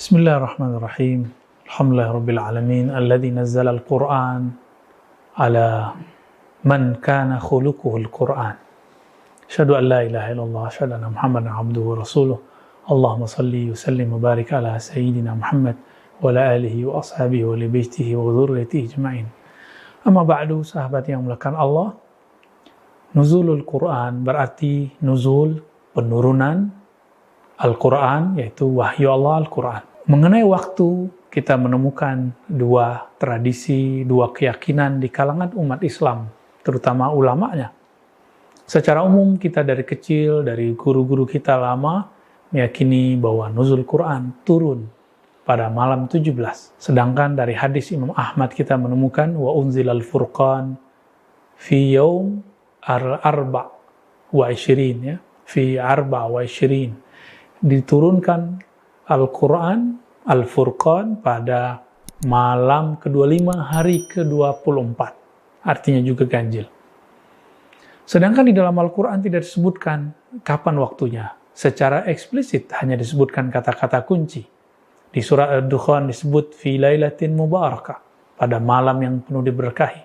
Bismillahirrahmanirrahim. Alhamdulillahirabbil alamin alladzi nazzala al-Qur'an ala man kana khuluquhul Qur'an. Asyhadu an la ilaha illallah, asyhadu anna Muhammadan abduhu wa rasuluh. Allahumma shalli wa sallim wa barik ala sayyidina Muhammad wa ala alihi wa ashabihi wa li baitihi wa dzurriyyatihi ajma'in. Amma ba'du, sahabat yang dimuliakan Allah. Nuzulul Qur'an berarti nuzul, penurunan Al-Quran, yaitu wahyu Allah Al-Quran. Mengenai waktu, kita menemukan dua tradisi, dua keyakinan di kalangan umat Islam, terutama ulamanya. Secara umum, kita dari kecil, dari guru-guru kita lama, meyakini bahwa nuzul Quran turun pada malam 17. Sedangkan dari hadis Imam Ahmad kita menemukan, wa unzilal furqan fi yaum arba wa ishirin, ya, fi arba wa ishirin. Diturunkan Al-Quran, Al-Furqan pada malam ke-25 hari ke-24. Artinya juga ganjil. Sedangkan di dalam Al-Quran tidak disebutkan kapan waktunya. Secara eksplisit hanya disebutkan kata-kata kunci. Di surah Ad-Dukhan disebut fi lailatin mubarakah, pada malam yang penuh diberkahi.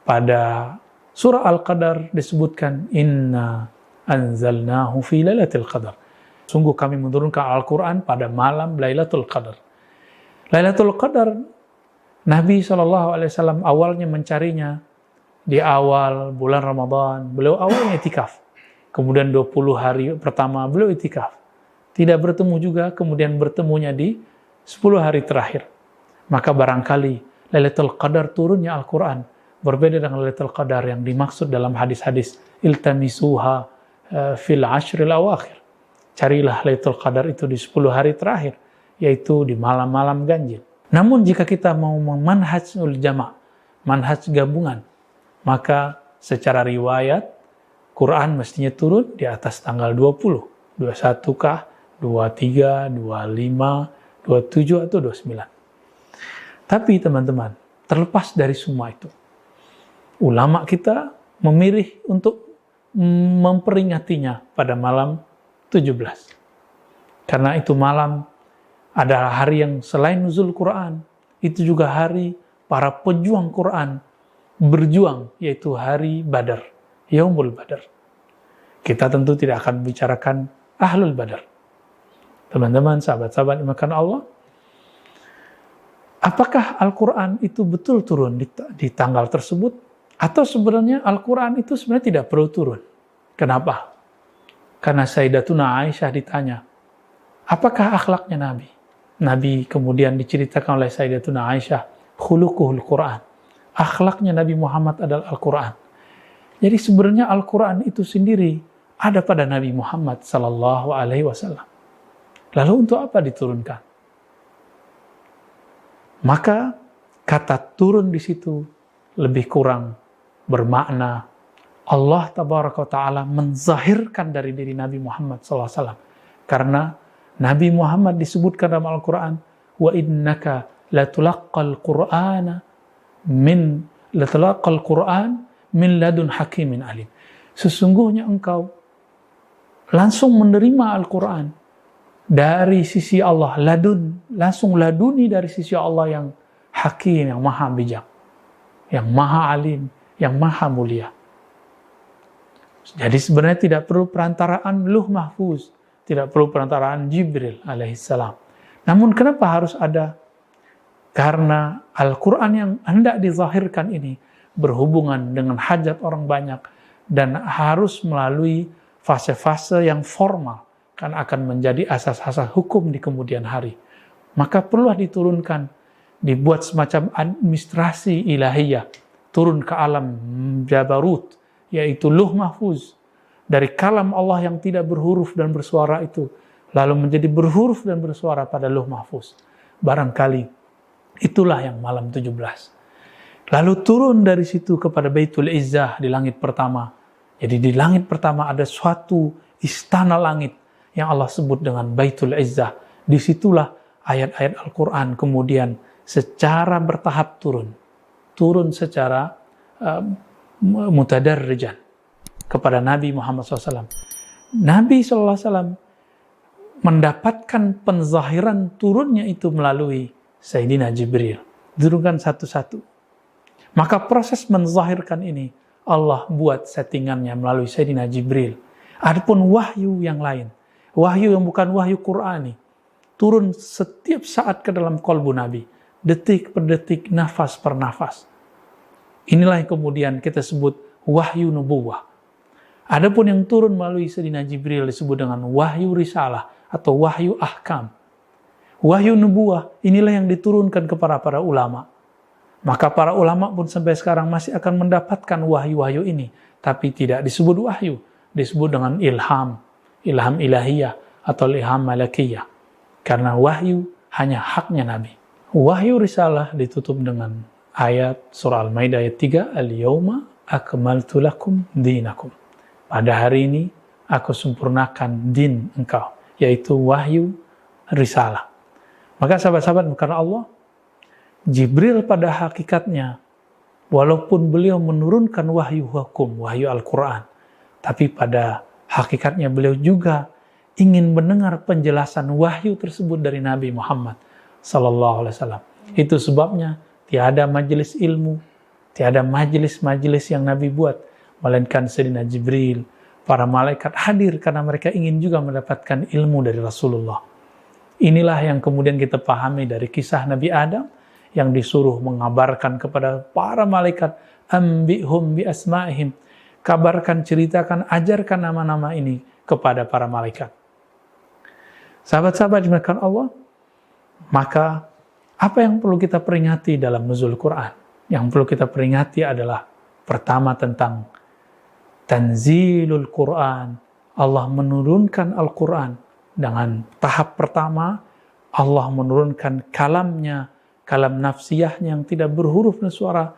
Pada surah Al-Qadar disebutkan inna anzalnahu fi lailatul qadar. Sungguh kami menurunkan Al-Quran pada malam Lailatul Qadar. Lailatul Qadar, Nabi SAW awalnya mencarinya di awal bulan Ramadan. Beliau awalnya itikaf. Kemudian 20 hari pertama beliau itikaf. Tidak bertemu juga, kemudian bertemunya di 10 hari terakhir. Maka barangkali Lailatul Qadar turunnya Al-Quran berbeda dengan Lailatul Qadar yang dimaksud dalam hadis-hadis iltamisuha fil ashril awakhir. Carilah Lailatul Qadar itu di 10 hari terakhir, yaitu di malam-malam ganjil. Namun jika kita mau memanhajul jama', manhaj gabungan, maka secara riwayat, Quran mestinya turun di atas tanggal 20. 21 kah, 23, 25, 27, atau 29. Tapi teman-teman, terlepas dari semua itu, ulama kita memilih untuk memperingatinya pada malam 17. Karena itu malam adalah hari yang selain nuzul Quran, itu juga hari para pejuang Quran berjuang, yaitu hari Badar, Yaumul Badar. Kita tentu tidak akan membicarakan Ahlul Badar. Teman-teman, sahabat-sahabat dimakan Allah, apakah Al-Quran itu betul turun di tanggal tersebut? Atau sebenarnya Al-Quran itu sebenarnya tidak perlu turun? Kenapa? Karena Sayyidatuna Aisyah ditanya, apakah akhlaknya Nabi? Nabi kemudian diceritakan oleh Sayyidatuna Aisyah, khuluquhul Quran. Akhlaknya Nabi Muhammad adalah Al-Quran. Jadi sebenarnya Al-Quran itu sendiri ada pada Nabi Muhammad sallallahu alaihi wasallam. Lalu untuk apa diturunkan? Maka kata turun di situ lebih kurang bermakna Allah tabaraka wa ta'ala menzahirkan dari diri Nabi Muhammad SAW. Karena Nabi Muhammad disebutkan dalam Al-Quran, wa innaka latulaqqal Qur'an min ladun hakimin alim. Sesungguhnya engkau langsung menerima Al-Quran dari sisi Allah, langsung laduni dari sisi Allah yang hakim, yang maha bijak, yang maha alim, yang maha mulia. Jadi sebenarnya tidak perlu perantaraan Luh Mahfuz, tidak perlu perantaraan Jibril alaihissalam. Namun kenapa harus ada? Karena Al-Quran yang hendak dizahirkan ini berhubungan dengan hajat orang banyak dan harus melalui fase-fase yang formal, kan akan menjadi asas-asas hukum di kemudian hari. Maka perlulah diturunkan, dibuat semacam administrasi ilahiyah, turun ke alam Jabarut, yaitu Luh Mahfuz, dari kalam Allah yang tidak berhuruf dan bersuara itu, lalu menjadi berhuruf dan bersuara pada Luh Mahfuz. Barangkali itulah yang malam 17. Lalu turun dari situ kepada Baitul Izzah di langit pertama. Jadi di langit pertama ada suatu istana langit yang Allah sebut dengan Baitul Izzah. Disitulah ayat-ayat Al-Quran kemudian secara bertahap turun secara mutadarrijan kepada Nabi Muhammad SAW. Nabi SAW mendapatkan penzahiran turunnya itu melalui Sayyidina Jibril. Diturunkan satu-satu. Maka proses menzahirkan ini Allah buat settingannya melalui Sayyidina Jibril. Adapun wahyu yang lain, wahyu yang bukan wahyu Qur'ani, turun setiap saat ke dalam kolbu Nabi. Detik per detik, nafas per nafas. Inilah yang kemudian kita sebut wahyu nubuwah. Adapun yang turun melalui Sayyidina Jibril disebut dengan wahyu risalah atau wahyu ahkam. Wahyu nubuwah inilah yang diturunkan kepada para ulama. Maka para ulama pun sampai sekarang masih akan mendapatkan wahyu-wahyu ini. Tapi tidak disebut wahyu. Disebut dengan ilham. Ilham ilahiyah atau ilham malakiyah. Karena wahyu hanya haknya Nabi. Wahyu risalah ditutup dengan ayat surah Al-Maidah ayat 3. Al-yawma akmaltu lakum dinakum. Pada hari ini aku sempurnakan din engkau. Yaitu wahyu risalah. Maka sahabat-sahabat karena Allah, Jibril pada hakikatnya, walaupun beliau menurunkan wahyu hukum, wahyu Al-Quran, tapi pada hakikatnya beliau juga ingin mendengar penjelasan wahyu tersebut dari Nabi Muhammad SAW. Itu sebabnya tiada majelis ilmu, tiada majelis-majelis yang Nabi buat, melainkan Sayyidina Jibril, para malaikat hadir karena mereka ingin juga mendapatkan ilmu dari Rasulullah. Inilah yang kemudian kita pahami dari kisah Nabi Adam yang disuruh mengabarkan kepada para malaikat, ambihum bi asma'ihim, kabarkan, ceritakan, ajarkan nama-nama ini kepada para malaikat. Sahabat-sahabat dimuliakan Allah, maka apa yang perlu kita peringati dalam nuzul Quran? Yang perlu kita peringati adalah pertama tentang tanzilul Quran. Allah menurunkan Al-Quran. Dengan tahap pertama, Allah menurunkan kalamnya, kalam nafsiyahnya yang tidak berhuruf dan suara,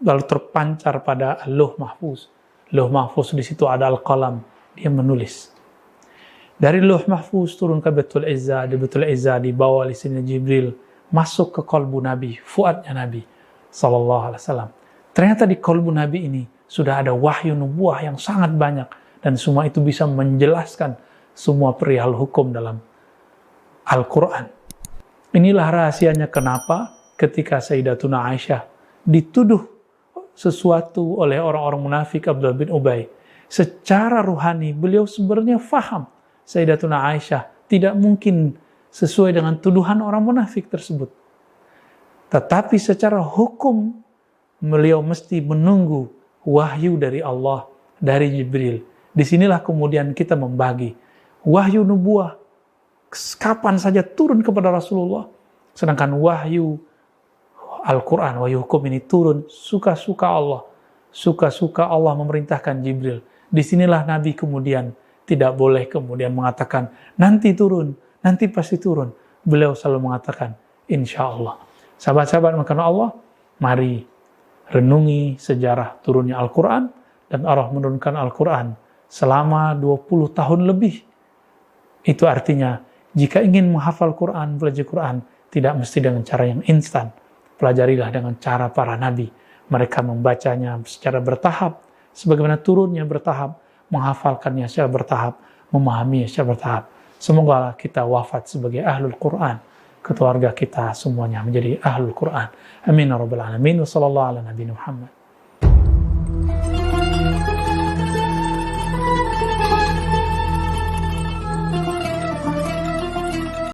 lalu terpancar pada Lauh Mahfuz. Lauh Mahfuz di situ ada Al-Qalam, dia menulis. Dari Lauh Mahfuz turun ke Baitul Izzah, di Baitul Izzah dibawa oleh Sayyidina Jibril, masuk ke kolbu Nabi, fuadnya Nabi SAW. Ternyata di kolbu Nabi ini sudah ada wahyu nubuah yang sangat banyak, dan semua itu bisa menjelaskan semua perihal hukum dalam Al-Quran. Inilah rahasianya kenapa ketika Sayyidatuna Aisyah dituduh sesuatu oleh orang-orang munafik Abdullah bin Ubay. Secara ruhani beliau sebenarnya faham Sayyidatuna Aisyah tidak mungkin sesuai dengan tuduhan orang munafik tersebut. Tetapi secara hukum beliau mesti menunggu wahyu dari Allah, dari Jibril. Disinilah kemudian kita membagi wahyu nubuah kapan saja turun kepada Rasulullah, sedangkan wahyu Al-Quran, wahyu hukum ini turun suka-suka Allah, suka-suka Allah memerintahkan Jibril. Disinilah Nabi kemudian tidak boleh kemudian mengatakan nanti turun, nanti pasti turun. Beliau selalu mengatakan insya Allah. Sahabat-sahabat karena Allah, mari renungi sejarah turunnya Al-Quran, dan Allah menurunkan Al-Quran selama 20 tahun lebih. Itu artinya, jika ingin menghafal Quran, belajar Quran, tidak mesti dengan cara yang instan. Pelajarilah dengan cara para nabi. Mereka membacanya secara bertahap, sebagaimana turunnya bertahap, menghafalkannya secara bertahap, memahaminya secara bertahap. Semoga kita wafat sebagai ahlul Quran, keluarga kita semuanya menjadi ahlul Quran. Amin ya rabbal alamin. Wassallallahu ala nabiyina Muhammad.